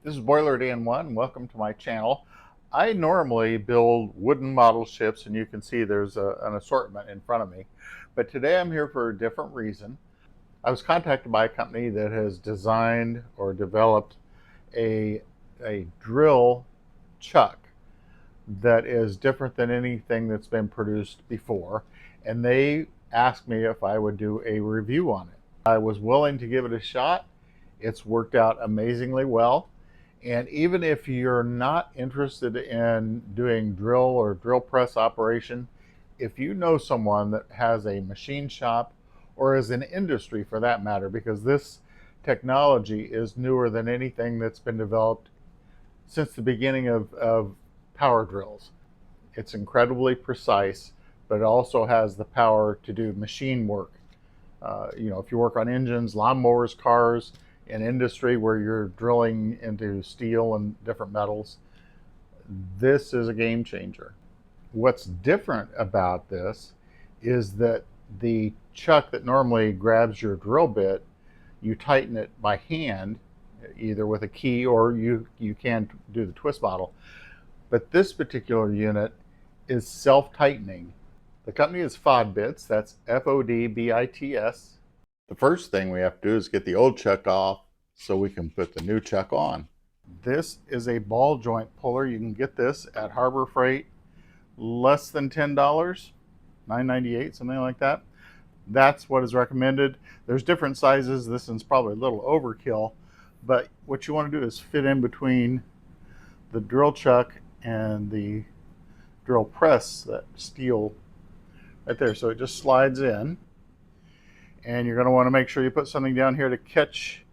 This is Boiler Dan 1. Welcome to my channel. I normally build wooden model ships, and you can see there's an assortment in front of me. But today I'm here for a different reason. I was contacted by a company that has designed or developed a drill chuck that is different than anything that's been produced before. And they asked me if I would do a review on it. I was willing to give it a shot. It's worked out amazingly well. And even if you're not interested in doing drill or drill press operation, if you know someone that has a machine shop or is in industry for that matter, because this technology is newer than anything that's been developed since the beginning of power drills. It's incredibly precise, but it also has the power to do machine work. If you work on engines, lawnmowers, cars, in industry where you're drilling into steel and different metals, this is a game changer. What's different about this is that the chuck that normally grabs your drill bit, you tighten it by hand, either with a key or you can do the twist model. But this particular unit is self-tightening. The company is FODBITS, that's FODBITS. The first thing we have to do is get the old chuck off so we can put the new chuck on. This is a ball joint puller. You can get this at Harbor Freight, less than $10, $9.98, something like that. That's what is recommended. There's different sizes. This one's probably a little overkill, but what you want to do is fit in between the drill chuck and the drill press, that steel right there. So it just slides in. And you're going to want to make sure you put something down here to catch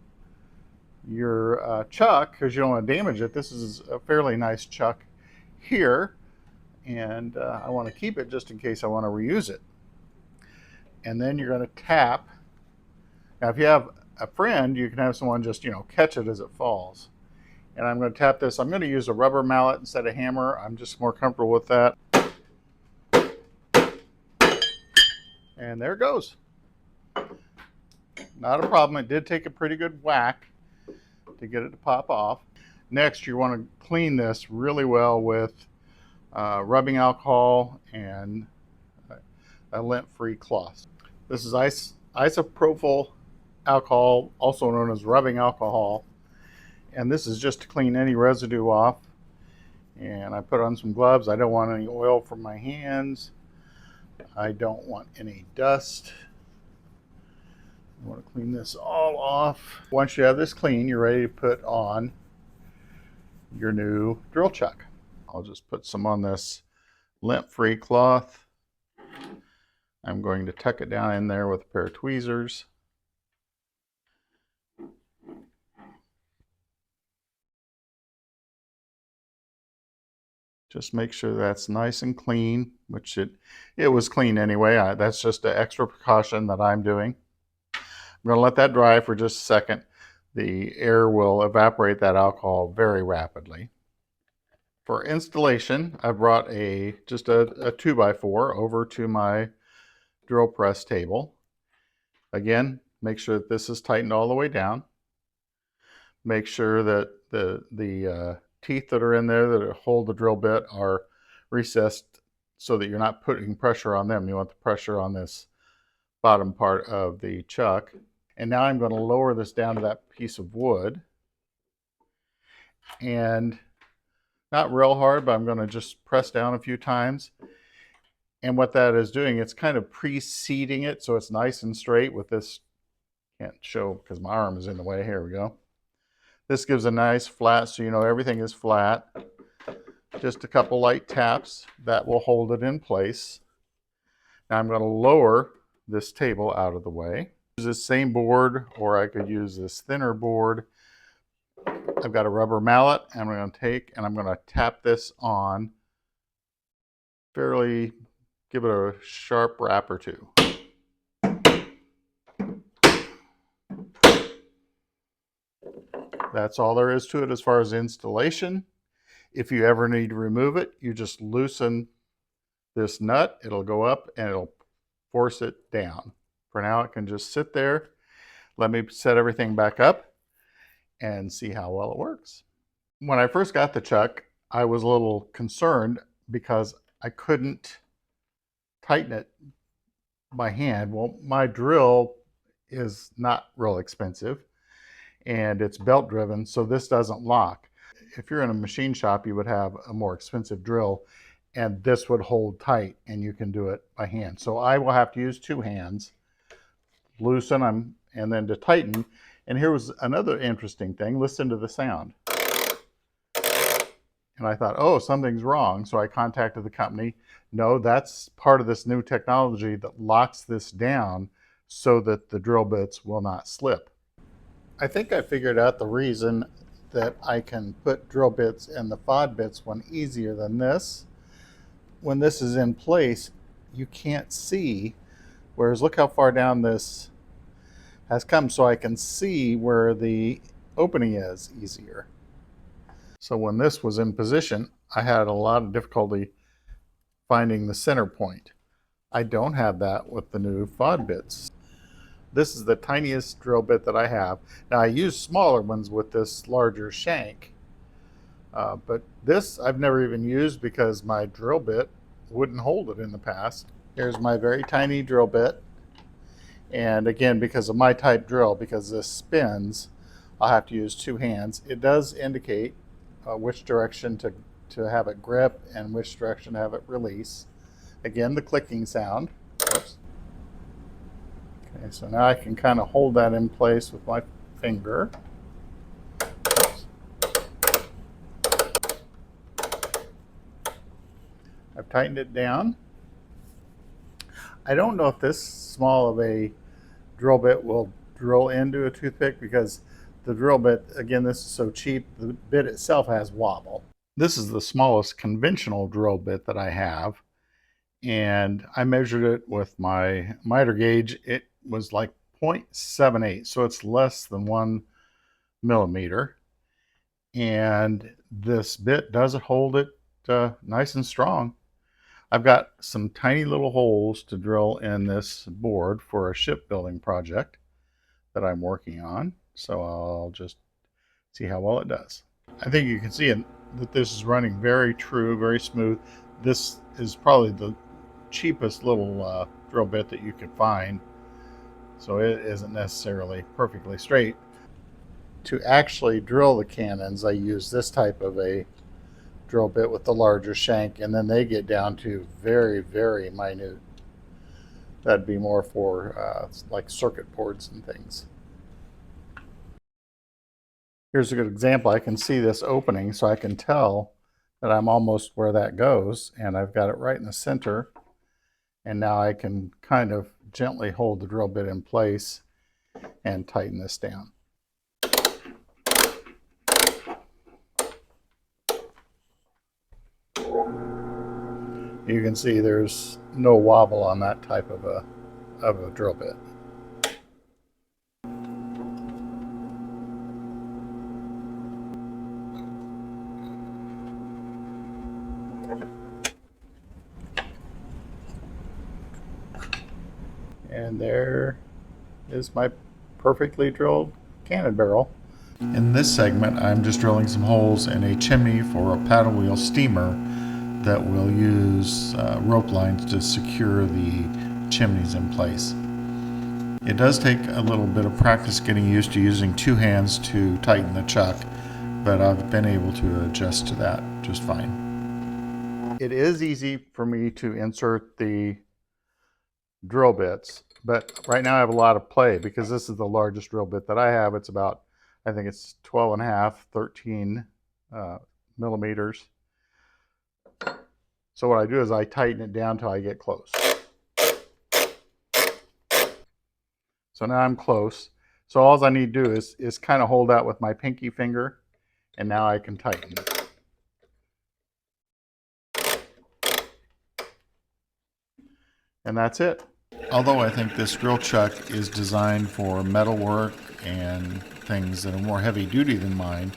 your chuck, because you don't want to damage it. This is a fairly nice chuck here, and I want to keep it just in case I want to reuse it. And then you're going to tap. Now, if you have a friend, you can have someone just catch it as it falls. And I'm going to tap this. I'm going to use a rubber mallet instead of hammer. I'm just more comfortable with that. And there it goes. Not a problem. It did take a pretty good whack to get it to pop off. Next, you want to clean this really well with rubbing alcohol and a lint-free cloth. This is isopropyl alcohol, also known as rubbing alcohol, and this is just to clean any residue off. And I put on some gloves. I don't want any oil from my hands. I don't want any dust. You want to clean this all off. Once you have this clean, you're ready to put on your new drill chuck. I'll just put some on this lint-free cloth. I'm going to tuck it down in there with a pair of tweezers. Just make sure that's nice and clean, which it was clean anyway. That's just an extra precaution that I'm doing. I'm going to let that dry for just a second. The air will evaporate that alcohol very rapidly. For installation, I brought just a 2x4 over to my drill press table. Again, make sure that this is tightened all the way down. Make sure that the teeth that are in there that hold the drill bit are recessed so that you're not putting pressure on them. You want the pressure on this bottom part of the chuck. And now I'm going to lower this down to that piece of wood. And not real hard, but I'm going to just press down a few times. And what that is doing, it's kind of pre-seating it so it's nice and straight with this. Can't show because my arm is in the way. Here we go. This gives a nice flat, so you know everything is flat. Just a couple light taps, that will hold it in place. Now I'm going to lower this table out of the way. Use this same board, or I could use this thinner board. I've got a rubber mallet, and I'm going to take and I'm going to tap this on fairly, give it a sharp rap or two. That's all there is to it as far as installation. If you ever need to remove it, you just loosen this nut. It'll go up and it'll force it down. For now, it can just sit there. Let me set everything back up and see how well it works. When I first got the chuck, I was a little concerned because I couldn't tighten it by hand. Well, my drill is not real expensive and it's belt driven, so this doesn't lock. If you're in a machine shop, you would have a more expensive drill and this would hold tight and you can do it by hand. So I will have to use two hands, loosen them, and then to tighten. And here was another interesting thing. Listen to the sound. And I thought, oh, something's wrong. So I contacted the company. No, that's part of this new technology that locks this down so that the drill bits will not slip. I think I figured out the reason that I can put drill bits in the FODBITS one easier than this. When this is in place, you can't see, whereas look how far down this has come, so I can see where the opening is easier. So when this was in position, I had a lot of difficulty finding the center point. I don't have that with the new FODBITS. This is the tiniest drill bit that I have. Now I use smaller ones with this larger shank, but this I've never even used because my drill bit wouldn't hold it in the past. Here's my very tiny drill bit. And again, because of my type drill, because this spins, I'll have to use two hands. It does indicate which direction to have it grip and which direction to have it release. Again, the clicking sound. Oops. Okay, so now I can kind of hold that in place with my finger. Oops. I've tightened it down. I don't know if this small of a drill bit will drill into a toothpick because the drill bit, again, this is so cheap, the bit itself has wobble. This is the smallest conventional drill bit that I have, and I measured it with my miter gauge. It was like 0.78, so it's less than 1 millimeter. And this bit does hold it nice and strong. I've got some tiny little holes to drill in this board for a shipbuilding project that I'm working on. So I'll just see how well it does. I think you can see that this is running very true, very smooth. This is probably the cheapest little drill bit that you could find. So it isn't necessarily perfectly straight. To actually drill the cannons, I use this type of a drill bit with the larger shank, and then they get down to very, very minute. That'd be more for like circuit boards and things. Here's a good example. I can see this opening, so I can tell that I'm almost where that goes, and I've got it right in the center. And now I can kind of gently hold the drill bit in place and tighten this down. You can see there's no wobble on that type of a drill bit. And there is my perfectly drilled cannon barrel. In this segment, I'm just drilling some holes in a chimney for a paddle wheel steamer that will use rope lines to secure the chimneys in place. It does take a little bit of practice getting used to using two hands to tighten the chuck, but I've been able to adjust to that just fine. It is easy for me to insert the drill bits, but right now I have a lot of play because this is the largest drill bit that I have. It's about, I think it's 12 and a half, 13 millimeters. So what I do is I tighten it down till I get close. So now I'm close. So all I need to do is kind of hold out with my pinky finger, and now I can tighten. And that's it. Although I think this drill chuck is designed for metal work and things that are more heavy duty than mine,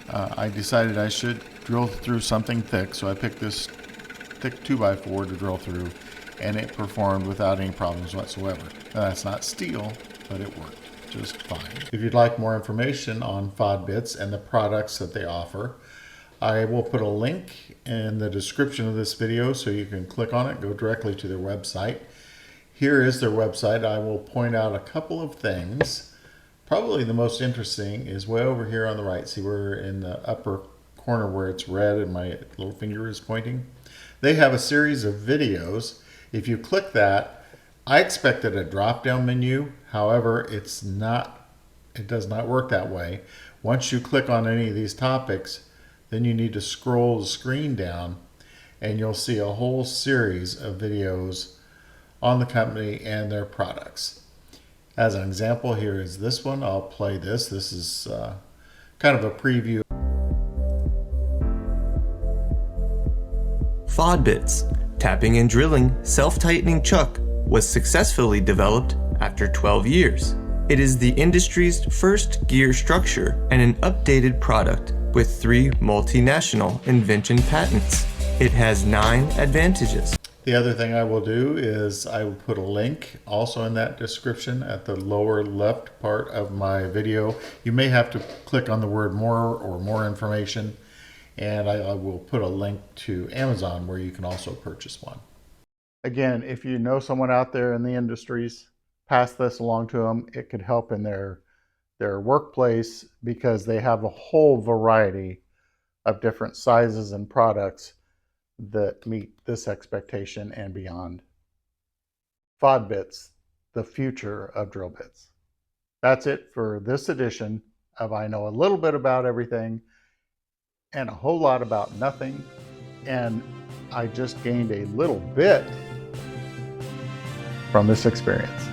I decided I should drill through something thick, so I picked this thick 2x4 to drill through, and it performed without any problems whatsoever. Now, that's not steel, but it worked. just fine. If you'd like more information on FODBITS and the products that they offer, I will put a link in the description of this video so you can click on it, go directly to their website. Here is their website. I will point out a couple of things. Probably the most interesting is way over here on the right. See, we're in the upper corner where it's red and my little finger is pointing. They have a series of videos. If you click that, I expected a drop-down menu. However, it does not work that way. Once you click on any of these topics, then you need to scroll the screen down and you'll see a whole series of videos on the company and their products. As an example, here is this one. I'll play this. This is kind of a preview. FODBITS, tapping and drilling self-tightening chuck, was successfully developed after 12 years. It is the industry's first gear structure and an updated product with 3 multinational invention patents. It has 9 advantages. The other thing I will do is I will put a link also in that description at the lower left part of my video. You may have to click on the word more or more information, and I will put a link to Amazon where you can also purchase one. Again, if you know someone out there in the industries, pass this along to them. It could help in their workplace because they have a whole variety of different sizes and products that meet this expectation and beyond. FODBITS, the future of drill bits. That's it for this edition of I Know a Little Bit About Everything and a whole lot about nothing, and I just gained a little bit from this experience.